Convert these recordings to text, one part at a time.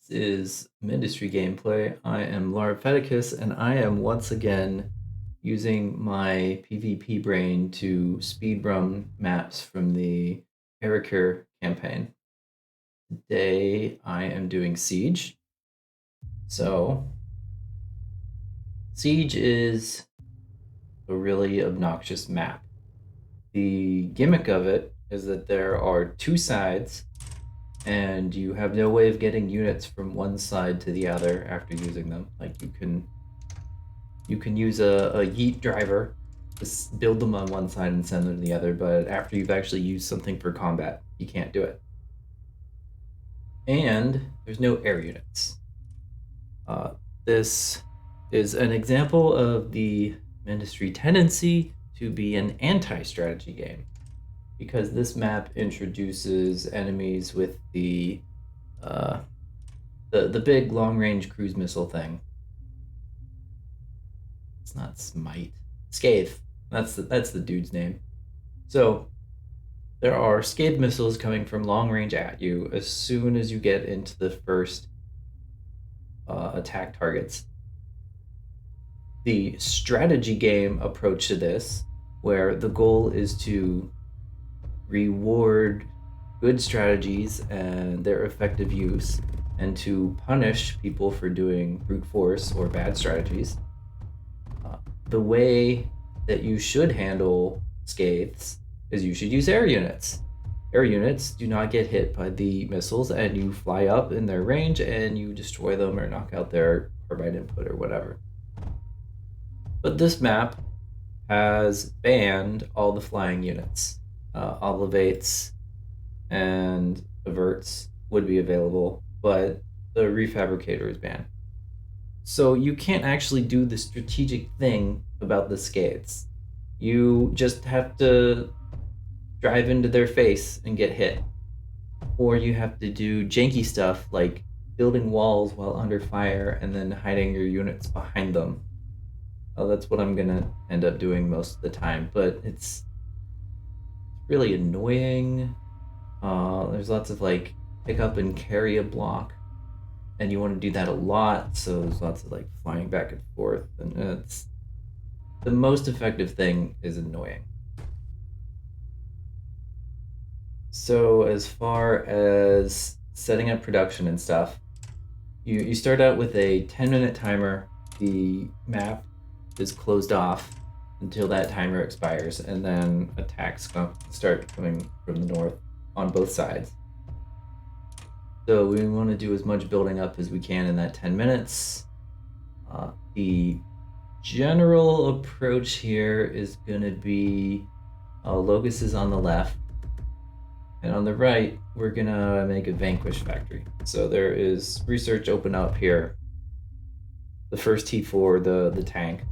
is Mindustry gameplay. I am Larpheticus, and I am once again using my PvP brain to speedrun maps from the Erekir campaign. Today I am doing Siege. So, Siege is a really obnoxious map. The gimmick of it is that there are two sides and you have no way of getting units from one side to the other after using them. Like you can use a yeet driver to build them on one side and send them to the other, but after you've actually used something for combat, you can't do it. And there's no air units. This is an example of the Mindustry tendency to be an anti-strategy game, because this map introduces enemies with the big long-range cruise missile thing. It's not Smite. Scathe. That's the dude's name. So there are Scathe missiles coming from long range at you as soon as you get into the first attack targets. The strategy game approach to this, where the goal is to reward good strategies and their effective use, and to punish people for doing brute force or bad strategies. The way that you should handle Scathes is you should use air units. Air units do not get hit by the missiles, and you fly up in their range and you destroy them or knock out their carbide input or whatever. But this map has banned all the flying units. Oblivates and Averts would be available, but the Refabricator is banned. So you can't actually do the strategic thing about the Scathes. You just have to drive into their face and get hit. Or you have to do janky stuff like building walls while under fire and then hiding your units behind them. That's what I'm gonna end up doing most of the time, but it's really annoying. There's lots of like pick up and carry a block, and you want to do that a lot, so there's lots of like flying back and forth, and it's the most effective thing is annoying. So as far as setting up production and stuff, you start out with a 10-minute timer. The map is closed off until that timer expires, and then attacks start coming from the north on both sides. So we want to do as much building up as we can in that 10 minutes. The general approach here is going to be Locus is on the left, and on the right we're going to make a Vanquish factory. So there is research open up here. The first T4, the tank,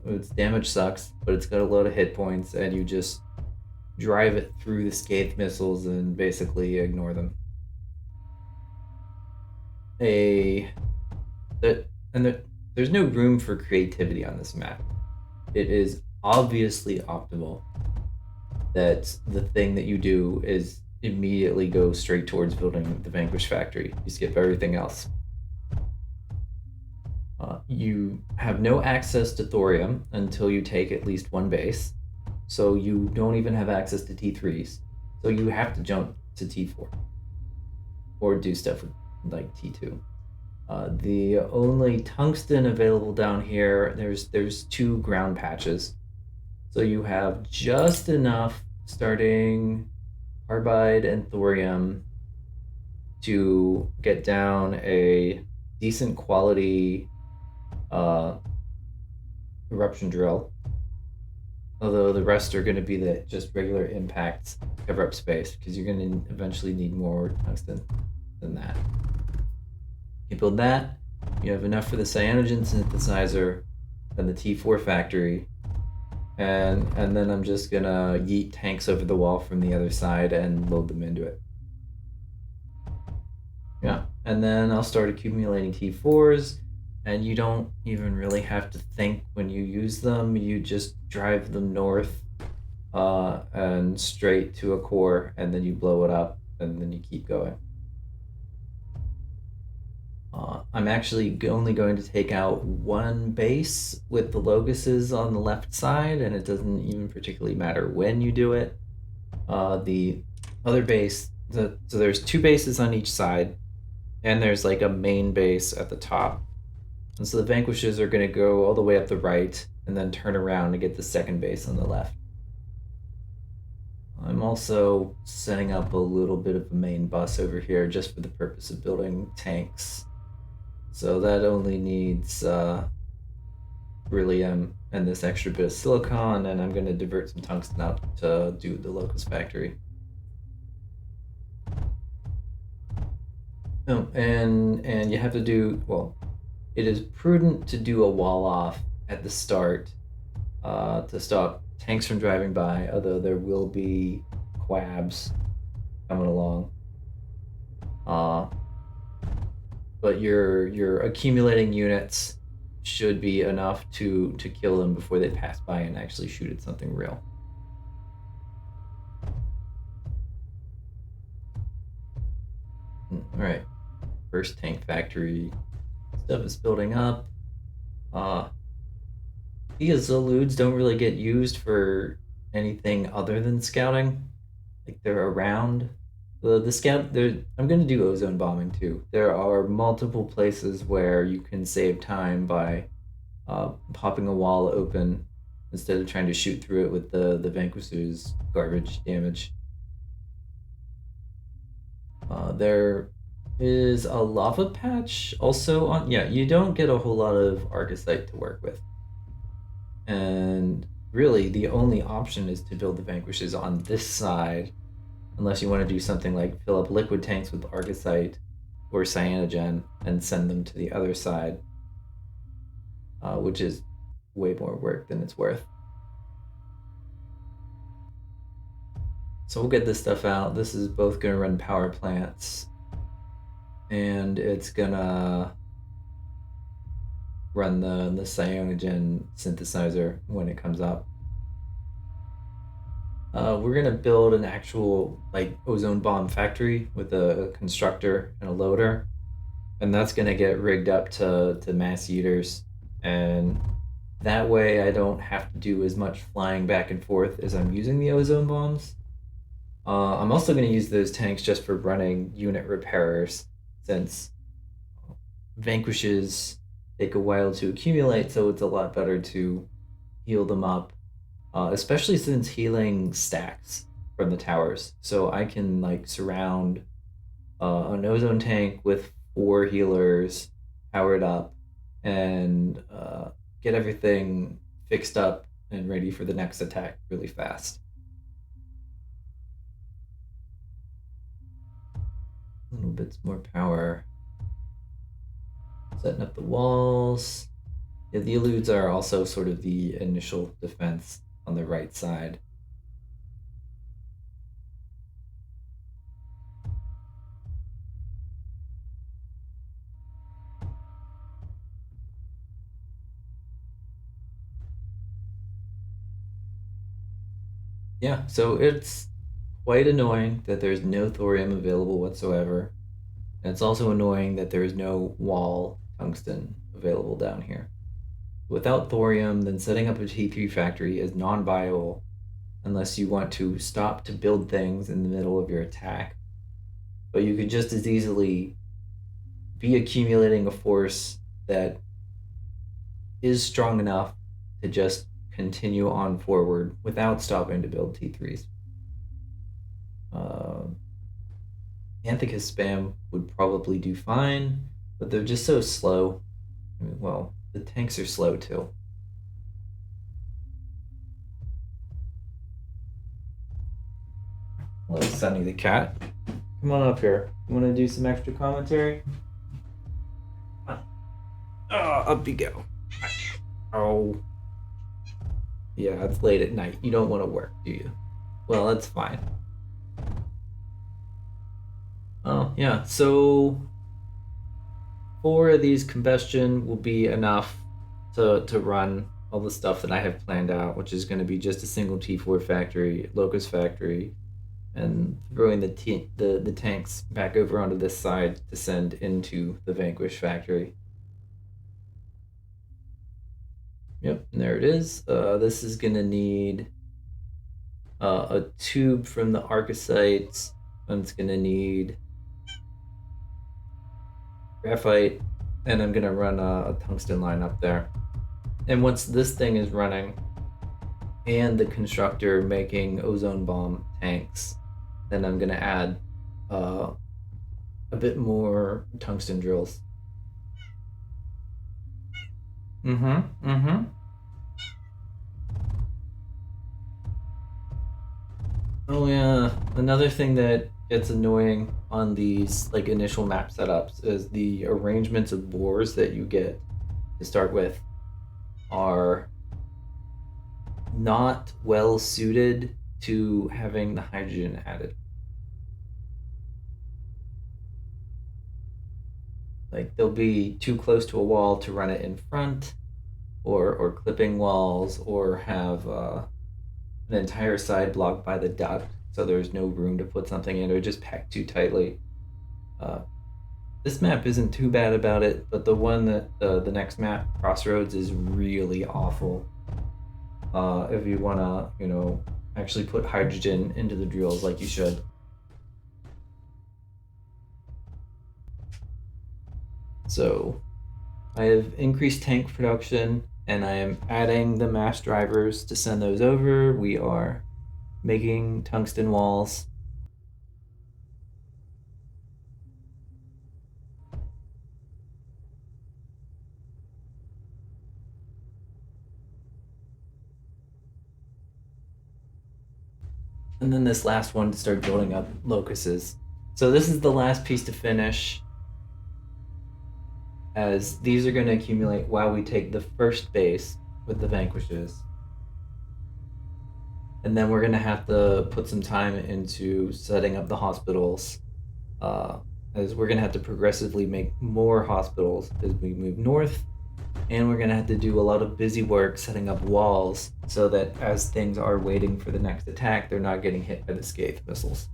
its damage sucks, but it's got a load of hit points, and you just drive it through the Scathe missiles and basically ignore them. There's no room for creativity on this map. It is obviously optimal that the thing that you do is immediately go straight towards building the Vanquish factory. You skip everything else. You have no access to thorium until you take at least one base, so you don't even have access to T3s, so you have to jump to T4 or do stuff with like T2. The only tungsten available down here, there's 2 ground patches, so you have just enough starting carbide and thorium to get down a decent quality eruption drill, although the rest are going to be just regular impacts to cover up space, because you're going to eventually need more tungsten than that. You build that, you have enough for the cyanogen synthesizer and the T4 factory, and then I'm just gonna yeet tanks over the wall from the other side and load them into it. Yeah, and then I'll start accumulating T4s, and you don't even really have to think when you use them. You just drive them north and straight to a core, and then you blow it up, and then you keep going. I'm actually only going to take out one base with the locuses on the left side, and it doesn't even particularly matter when you do it. The other base, so there's two bases on each side, and there's like a main base at the top. And so the vanquishes are going to go all the way up the right and then turn around to get the second base on the left. I'm also setting up a little bit of a main bus over here just for the purpose of building tanks. So that only needs beryllium and this extra bit of silicon, and I'm going to divert some tungsten out to do the locust factory. Oh, and you have to do, well, it is prudent to do a wall off at the start to stop tanks from driving by, although there will be quabs coming along. But your accumulating units should be enough to kill them before they pass by and actually shoot at something real. All right, first tank factory stuff is building up. These eludes don't really get used for anything other than scouting. Like they're around. The scout. I'm going to do ozone bombing too. There are multiple places where you can save time by popping a wall open instead of trying to shoot through it with the vanquisher's garbage damage. There is a lava patch also on. Yeah, you don't get a whole lot of arcosite to work with. And really, the only option is to build the vanquishes on this side, unless you want to do something like fill up liquid tanks with arcosite or cyanogen and send them to the other side, which is way more work than it's worth. So we'll get this stuff out. This is both going to run power plants, and it's going to run the cyanogen synthesizer when it comes up. We're going to build an actual like ozone bomb factory with a constructor and a loader, and that's going to get rigged up to mass eaters, and that way I don't have to do as much flying back and forth as I'm using the ozone bombs. I'm also going to use those tanks just for running unit repairers, since vanquishes take a while to accumulate, so it's a lot better to heal them up, especially since healing stacks from the towers. So I can like surround an ozone tank with 4 healers powered up and get everything fixed up and ready for the next attack really fast. A little bit more power. Setting up the walls. Yeah, the eludes are also sort of the initial defense on the right side. Yeah, so it's quite annoying that there's no thorium available whatsoever. And it's also annoying that there is no wall tungsten available down here. Without thorium, then setting up a T3 factory is non-viable unless you want to stop to build things in the middle of your attack. But you could just as easily be accumulating a force that is strong enough to just continue on forward without stopping to build T3s. Anthicus spam would probably do fine, but they're just so slow. I mean, well, the tanks are slow too. Hello, Sunny the cat. Come on up here. You want to do some extra commentary? Up you go. Oh. Yeah, it's late at night. You don't want to work, do you? Well, that's fine. Oh, yeah. So 4 of these combustion will be enough to run all the stuff that I have planned out, which is going to be just a single T4 factory, Locust factory, and throwing the tanks back over onto this side to send into the Vanquish factory. Yep, and there it is. This is gonna need a tube from the Arcosites, and it's gonna need graphite, and I'm gonna run a tungsten line up there. And once this thing is running, and the constructor making ozone bomb tanks, then I'm gonna add a bit more tungsten drills. Oh yeah, another thing that gets annoying on these like initial map setups is the arrangements of bores that you get to start with are not well suited to having the hydrogen added. Like they'll be too close to a wall to run it in front, or clipping walls, or have an entire side blocked by the duct, so there's no room to put something in, or just packed too tightly. This map isn't too bad about it, but the one that the next map, Crossroads, is really awful. If you want to, actually put hydrogen into the drills like you should. So I have increased tank production, and I am adding the mass drivers to send those over. We are making tungsten walls. And then this last one to start building up locusts. So this is the last piece to finish, as these are going to accumulate while we take the first base with the vanquishes. And then we're going to have to put some time into setting up the hospitals, as we're going to have to progressively make more hospitals as we move north. And we're going to have to do a lot of busy work setting up walls so that as things are waiting for the next attack, they're not getting hit by the Scathe missiles.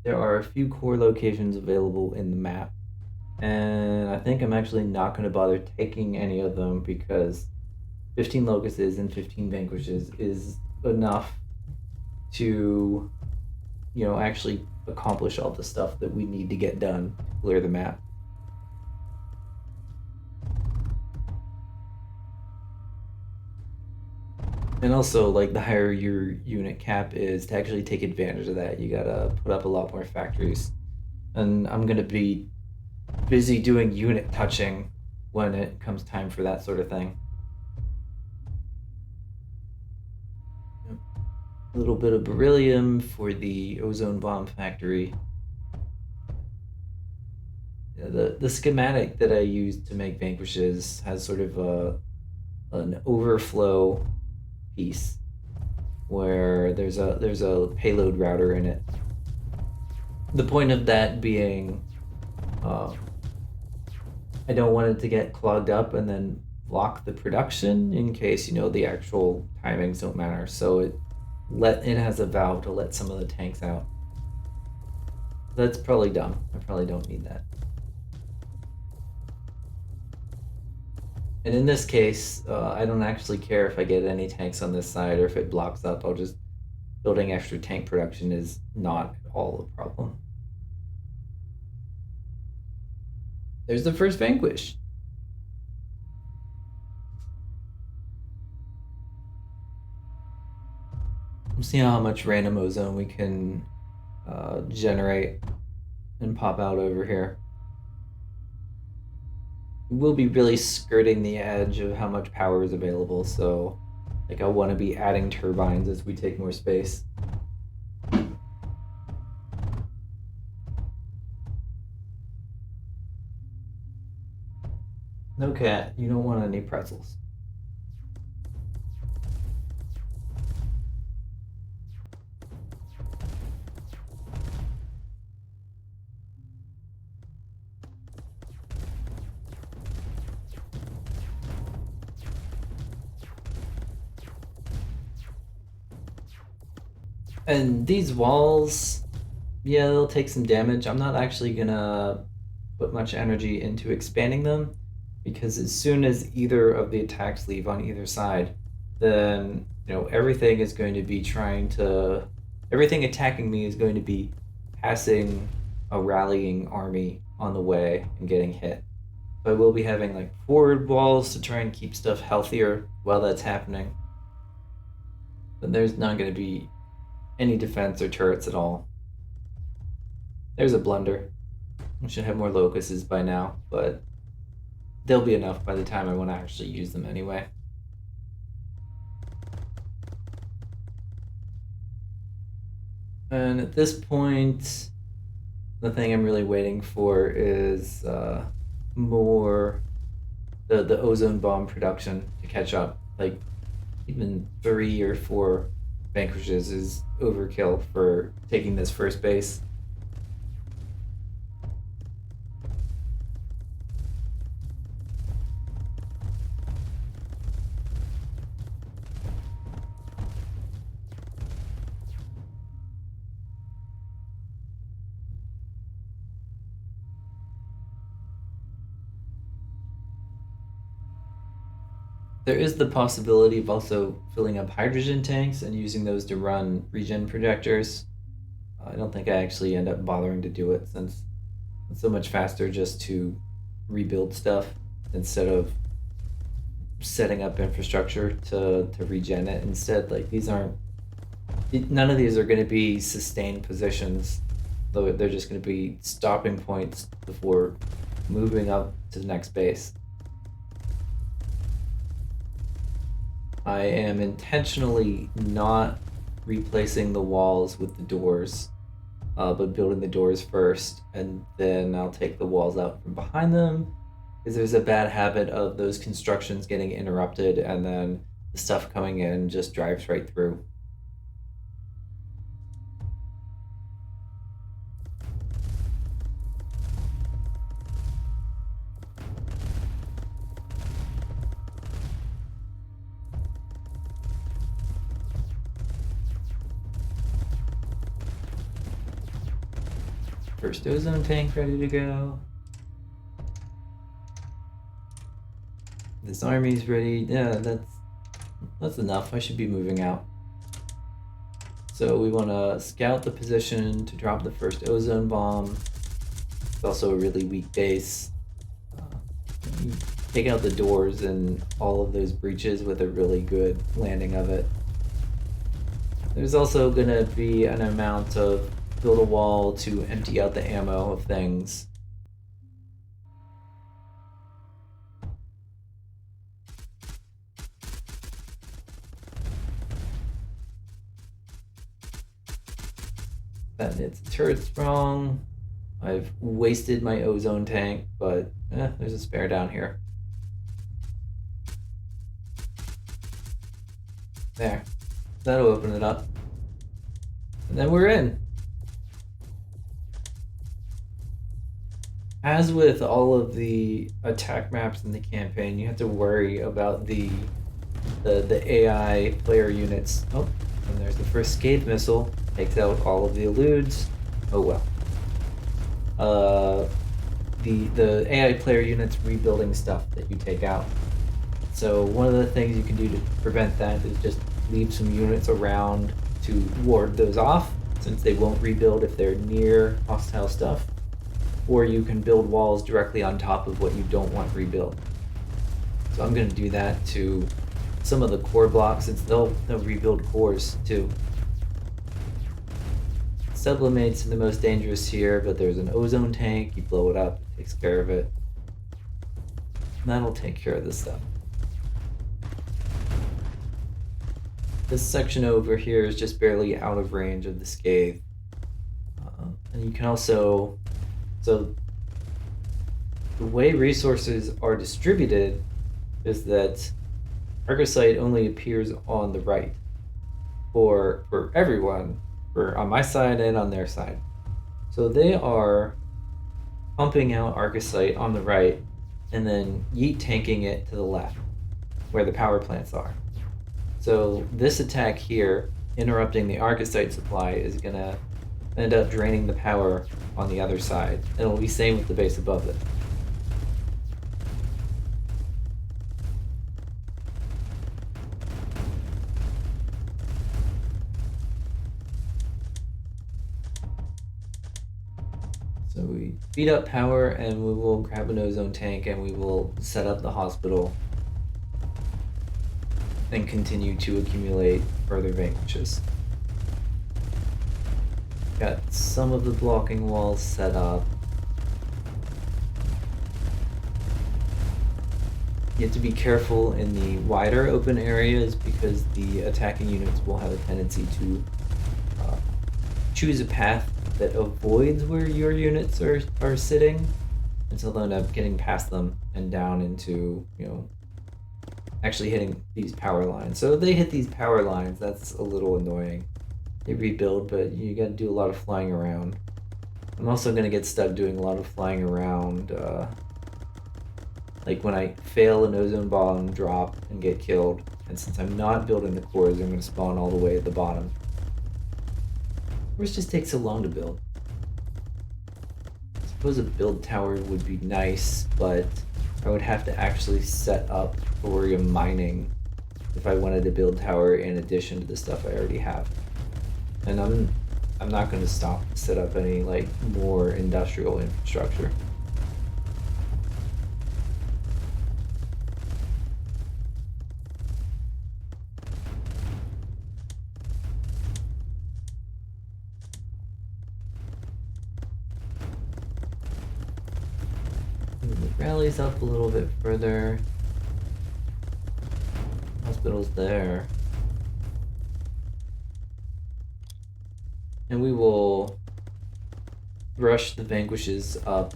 There are a few core locations available in the map, and I think I'm actually not going to bother taking any of them because 15 locusts and 15 vanquishes is enough to, actually accomplish all the stuff that we need to get done to clear the map. And also, like, the higher your unit cap is, to actually take advantage of that, you gotta put up a lot more factories. And I'm gonna be busy doing unit touching when it comes time for that sort of thing. A little bit of beryllium for the ozone bomb factory. The schematic that I used to make vanquishes has sort of an overflow piece where there's a payload router in it. The point of that being, I don't want it to get clogged up and then block the production in case the actual timings don't matter. So it has a valve to let some of the tanks out. That's probably dumb. I probably don't need that. And in this case, I don't actually care if I get any tanks on this side or if it blocks up. Building extra tank production is not at all a problem. There's the first vanquish. We'll see how much random ozone we can generate and pop out over here. We'll be really skirting the edge of how much power is available, so I want to be adding turbines as we take more space. No, cat, you don't want any pretzels. And these walls, yeah, they'll take some damage. I'm not actually gonna put much energy into expanding them because as soon as either of the attacks leave on either side, then everything is going to be everything attacking me is going to be passing a rallying army on the way and getting hit. So I will be having like forward walls to try and keep stuff healthier while that's happening. But there's not going to be any defense or turrets at all. There's a blunder. We should have more locusts by now, but they'll be enough by the time I want to actually use them anyway. And at this point, the thing I'm really waiting for is more the ozone bomb production to catch up. Like even 3 or 4 vanquishes is overkill for taking this first base. There is the possibility of also filling up hydrogen tanks and using those to run regen projectors. I don't think I actually end up bothering to do it since it's so much faster just to rebuild stuff instead of setting up infrastructure to regen it. Instead, like none of these are going to be sustained positions, though they're just going to be stopping points before moving up to the next base. I am intentionally not replacing the walls with the doors, but building the doors first, and then I'll take the walls out from behind them, because there's a bad habit of those constructions getting interrupted and then the stuff coming in just drives right through. First ozone tank ready to go. This army's ready. Yeah, that's enough. I should be moving out. So we want to scout the position to drop the first ozone bomb. It's also a really weak base. Take out the doors and all of those breaches with a really good landing of it. There's also going to be an amount of build a wall to empty out the ammo of things. That its turret's wrong. I've wasted my ozone tank, but there's a spare down here. There. That'll open it up. And then we're in. As with all of the attack maps in the campaign, you have to worry about the AI player units. Oh, and there's the first scathe missile. Takes out all of the eludes. Oh well. The AI player units rebuilding stuff that you take out. So one of the things you can do to prevent that is just leave some units around to ward those off, since they won't rebuild if they're near hostile stuff. Or you can build walls directly on top of what you don't want rebuilt. So I'm going to do that to some of the core blocks, since they'll rebuild cores too. Sublimate's the most dangerous here, but there's an ozone tank. You blow it up, it takes care of it. That'll take care of this stuff. This section over here is just barely out of range of the scathe. And you can also... So the way resources are distributed is that Arcosite only appears on the right for everyone, on my side and on their side. So they are pumping out Arcosite on the right and then yeet tanking it to the left where the power plants are. So this attack here interrupting the arcosite supply is gonna end up draining the power on the other side. And it'll be same with the base above it. So we speed up power and we will grab an ozone tank and we will set up the hospital and continue to accumulate further vanquishes. Got some of the blocking walls set up. You have to be careful in the wider open areas because the attacking units will have a tendency to choose a path that avoids where your units are sitting, and so they'll end up getting past them and down into, actually hitting these power lines. So if they hit these power lines, that's a little annoying. They rebuild, but you gotta do a lot of flying around. I'm also gonna get stuck doing a lot of flying around, like when I fail an ozone bomb drop and get killed, and since I'm not building the cores, I'm gonna spawn all the way at the bottom. Cores just take so long to build. I suppose a build tower would be nice, but I would have to actually set up thorium mining if I wanted to build tower in addition to the stuff I already have. And I'm not going to stop to set up any more industrial infrastructure. The rally's up a little bit further. Hospital's there. And we will rush the vanquishes up,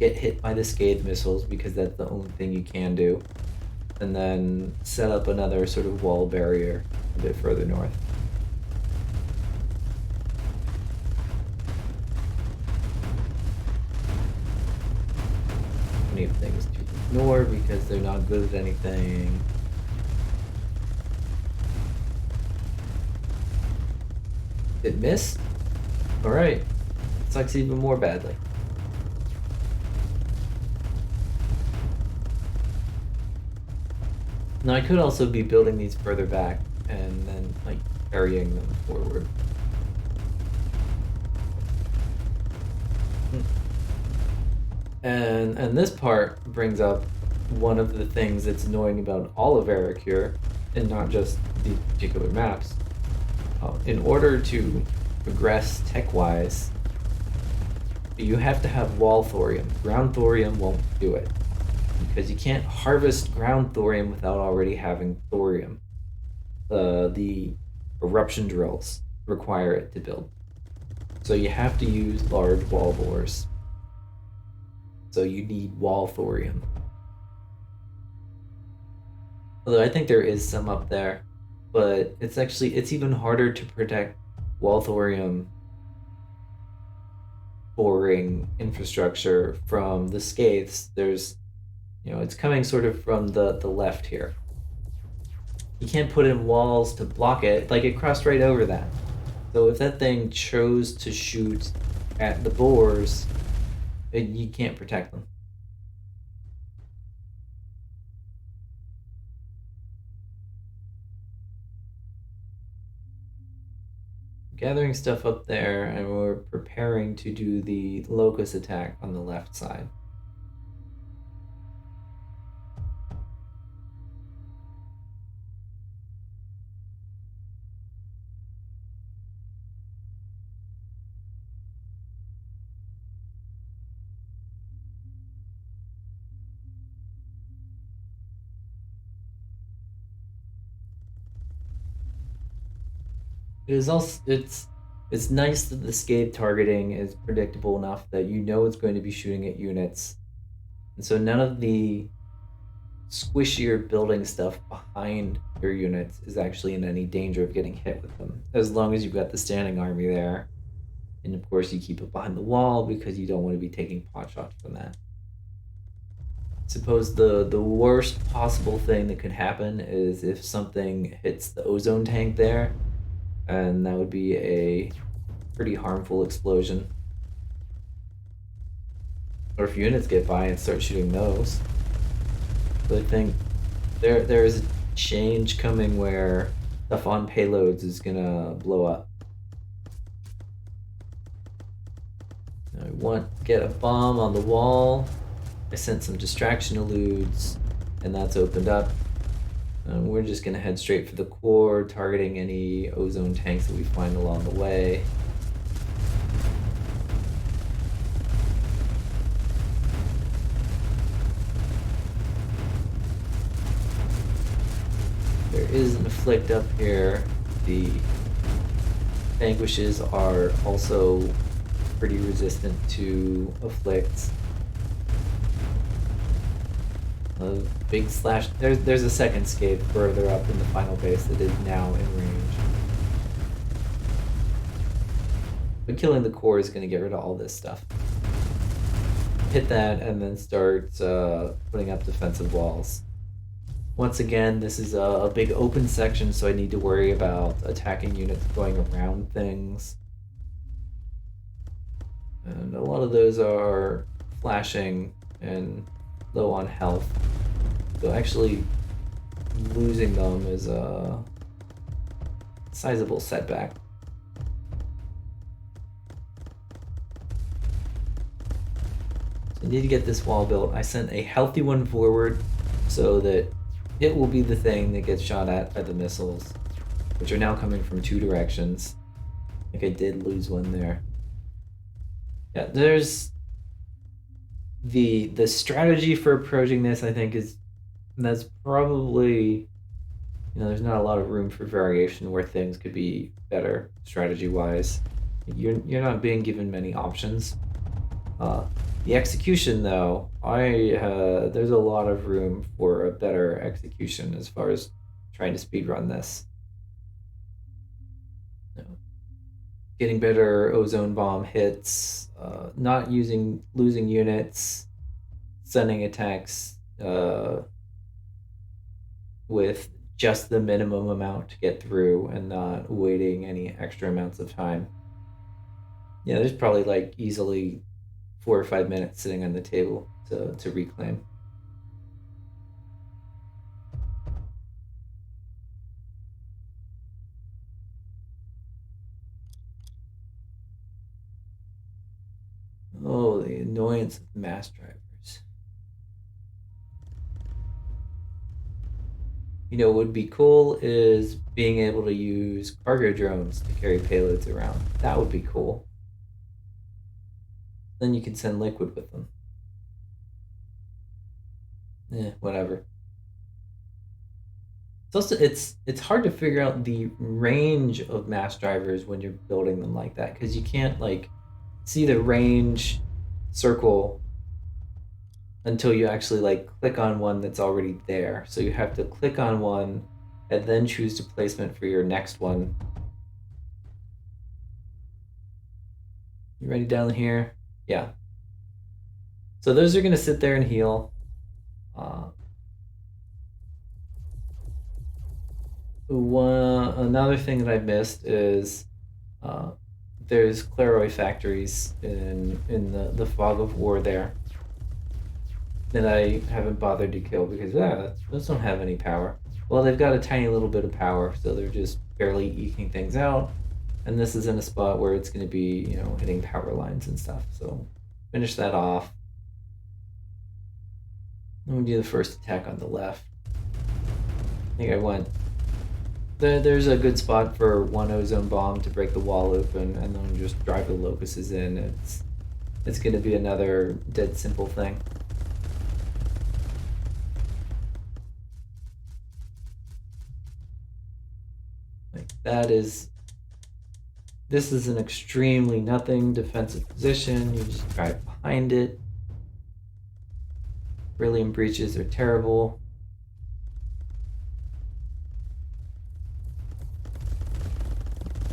get hit by the scathe missiles because that's the only thing you can do, and then set up another sort of wall barrier a bit further north. Plenty of things to ignore because they're not good at anything. It missed? Alright. Sucks even more badly. Now I could also be building these further back and then carrying them forward. And this part brings up one of the things that's annoying about all of Erekir, and not just these particular maps. In order to progress tech-wise, you have to have wall thorium. Ground thorium won't do it, because you can't harvest ground thorium without already having thorium. The eruption drills require it to build. So you have to use large wall bores. So you need wall thorium. Although I think there is some up there, but it's even harder to protect wall thorium boring infrastructure from the scathes. There's, it's coming sort of from the left here. You can't put in walls to block it. It crossed right over that. So if that thing chose to shoot at the bores, you can't protect them. Gathering stuff up there, and we're preparing to do the locust attack on the left side. It is also it's nice that the scathe targeting is predictable enough that you know it's going to be shooting at units, and so none of the squishier building stuff behind your units is actually in any danger of getting hit with them, as long as you've got the standing army there. And of course you keep it behind the wall because you don't want to be taking pot shots from that. suppose the worst possible thing that could happen is if something hits the ozone tank there, and that would be a pretty harmful explosion. Or if units get by and start shooting those. But I think there's a change coming where stuff on payloads is gonna blow up. I want to get a bomb on the wall. I sent some distraction eludes, and that's opened up. We're just gonna head straight for the core, targeting any ozone tanks that we find along the way. There is an afflict up here. The vanquishes are also pretty resistant to afflicts. A big slash. There's a second scape further up in the final base that is now in range. But killing the core is going to get rid of all this stuff. Hit that and then start putting up defensive walls. Once again, this is a big open section, so I need to worry about attacking units going around things. And a lot of those are flashing and low on health. So actually losing them is a sizable setback. So I need to get this wall built. I sent a healthy one forward so that it will be the thing that gets shot at by the missiles, which are now coming from two directions. I think I did lose one there. Yeah, there's the strategy for approaching this, I think, that's probably, there's not a lot of room for variation where things could be better strategy-wise. You're not being given many options. The execution, though, there's a lot of room for a better execution as far as trying to speedrun this. Getting better ozone bomb hits, not losing units, sending attacks with just the minimum amount to get through and not waiting any extra amounts of time. Yeah, there's probably like easily 4 or 5 minutes sitting on the table to reclaim. Oh, the annoyance of mass drivers. What would be cool is being able to use cargo drones to carry payloads around. That would be cool. Then you can send liquid with them. Whatever. It's hard to figure out the range of mass drivers when you're building them like that, because you can't see the range circle until you actually click on one that's already there. So you have to click on one and then choose the placement for your next one. You ready down here? Yeah. So those are going to sit there and heal. Another thing that I missed is there's Claroi factories in the fog of war there that I haven't bothered to kill because those don't have any power. Well, they've got a tiny little bit of power, so they're just barely eking things out. And this is in a spot where it's going to be, hitting power lines and stuff. So finish that off. Then we do the first attack on the left. I think I went. There's a good spot for one ozone bomb to break the wall open, and then just drive the locusts in. It's going to be another dead simple thing. This is an extremely nothing defensive position. You just drive behind it. Beryllium breaches are terrible.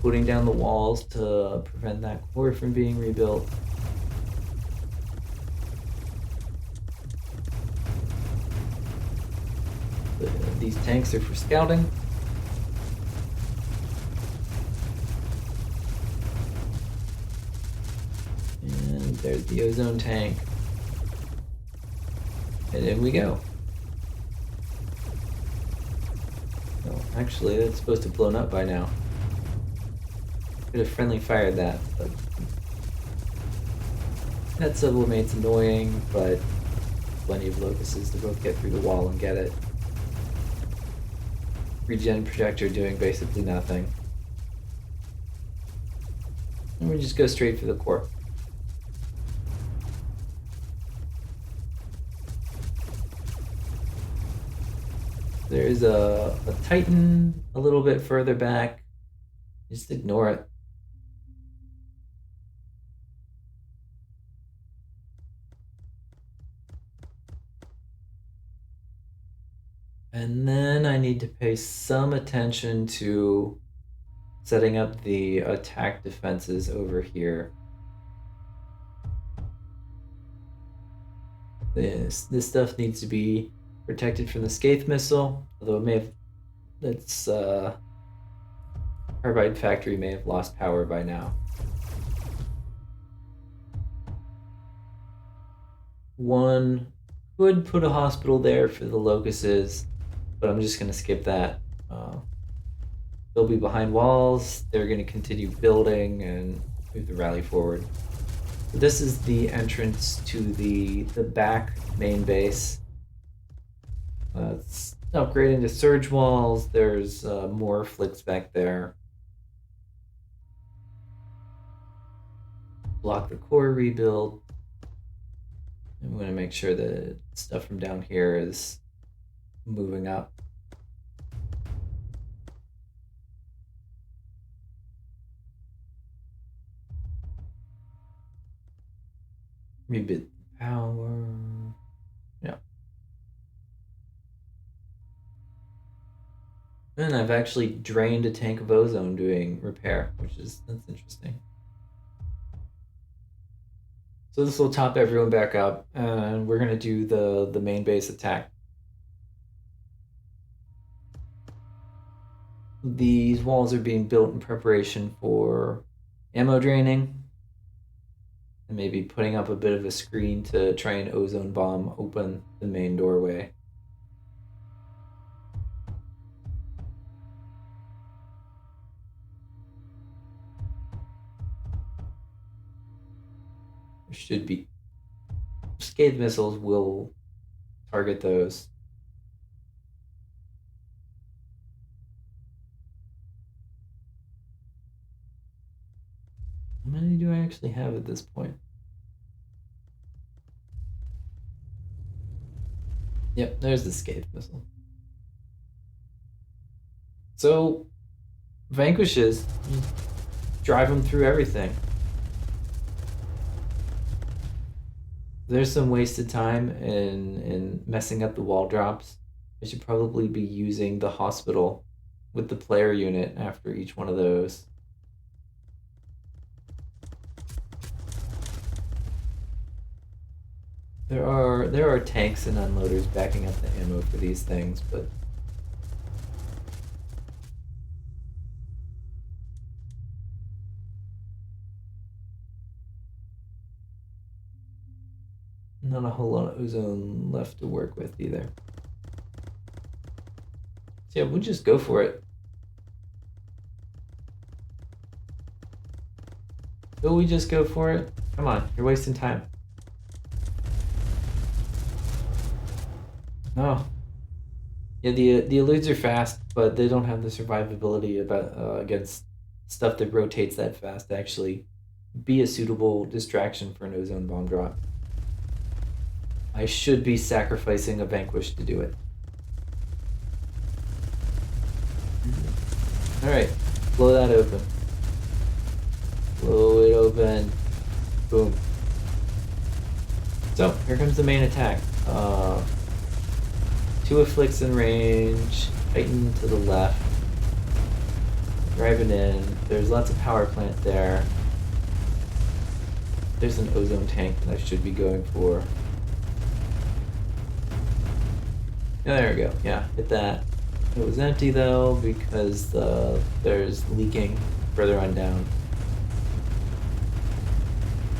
Putting down the walls to prevent that core from being rebuilt. these tanks are for scouting. And there's the ozone tank. And in we go. Oh, actually, that's supposed to have blown up by now. Could have friendly fired that, but that sublimate's annoying, but plenty of locusts to both get through the wall and get it. Regen projector doing basically nothing. And we just go straight for the core. There's a Titan a little bit further back. Just ignore it. And then I need to pay some attention to setting up the attack defenses over here. This stuff needs to be protected from the Scathe missile, although it may have, its carbide factory may have lost power by now. One could put a hospital there for the locusts, but I'm just going to skip that. They'll be behind walls. They're going to continue building and move the rally forward. But this is the entrance to the back main base. It's upgrading to surge walls. There's more flicks back there. Block the core rebuild. I'm going to make sure that stuff from down here is moving up. Rebuild power. Yeah. And I've actually drained a tank of ozone doing repair, that's interesting. So this will top everyone back up, and we're gonna do the main base attack. These walls are being built in preparation for ammo draining, and maybe putting up a bit of a screen to try and ozone bomb open the main doorway. There should be Scathe missiles will target those. How many do I actually have at this point? Yep, there's the Scathe missile. So, vanquishes, drive them through everything. There's some wasted time in messing up the wall drops. I should probably be using the hospital with the player unit after each one of those. There are tanks and unloaders backing up the ammo for these things, but not a whole lot of ozone left to work with either. So yeah, we'll just go for it. Will we just go for it? Come on, you're wasting time. No. Yeah, the eludes are fast, but they don't have the survivability against stuff that rotates that fast to actually be a suitable distraction for an ozone bomb drop. I should be sacrificing a vanquish to do it. Alright, blow that open. Blow it open. Boom. So, here comes the main attack. 2 afflicts in range, Titan to the left. Driving in. There's lots of power plant there. There's an ozone tank that I should be going for. Yeah, there we go. Yeah, hit that. It was empty though because there's leaking further on down.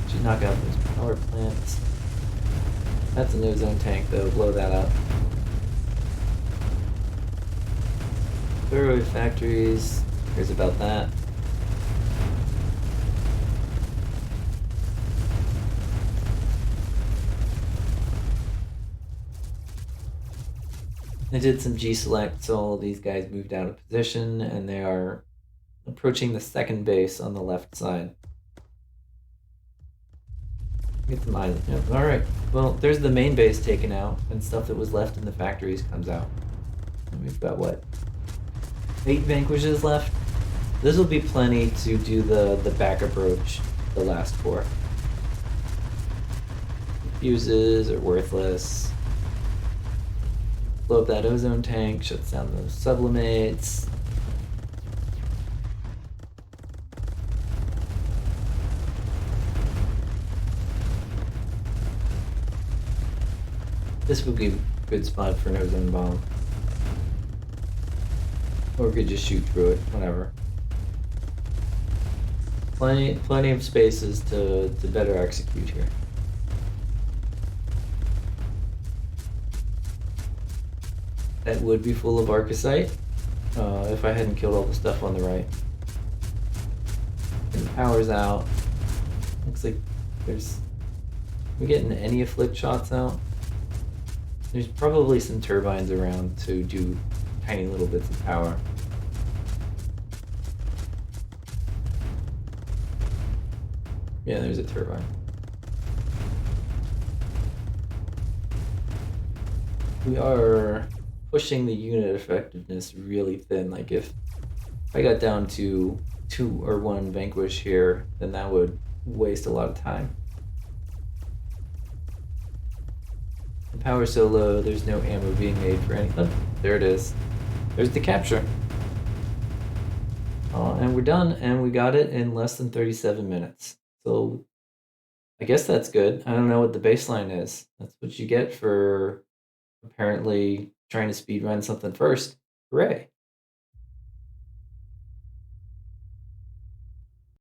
Should knock out those power plants. That's an ozone tank though, blow that up. Thorough factories, here's about that. I did some G-select, so all these guys moved out of position, and they are approaching the second base on the left side. Get the mine. Yep. All right. Well, there's the main base taken out, and stuff that was left in the factories comes out. And we've got what? 8 vanquishes left. This will be plenty to do the back approach, the last 4. Fuses are worthless. Blow up that ozone tank, shuts down those sublimates. This would be a good spot for an ozone bomb. Or we could just shoot through it, whatever. Plenty of spaces to better execute here. That would be full of arcosite if I hadn't killed all the stuff on the right. And the power's out. Looks like there's... we getting any afflict shots out? There's probably some turbines around to do tiny little bits of power. Yeah, there's a turbine. We are pushing the unit effectiveness really thin. Like if I got down to 2 or 1 vanquish here, then that would waste a lot of time. The power's so low, there's no ammo being made for any... oh, there it is. There's the capture. And we're done, and we got it in less than 37 minutes. So I guess that's good. I don't know what the baseline is. That's what you get for apparently trying to speedrun something first. Hooray.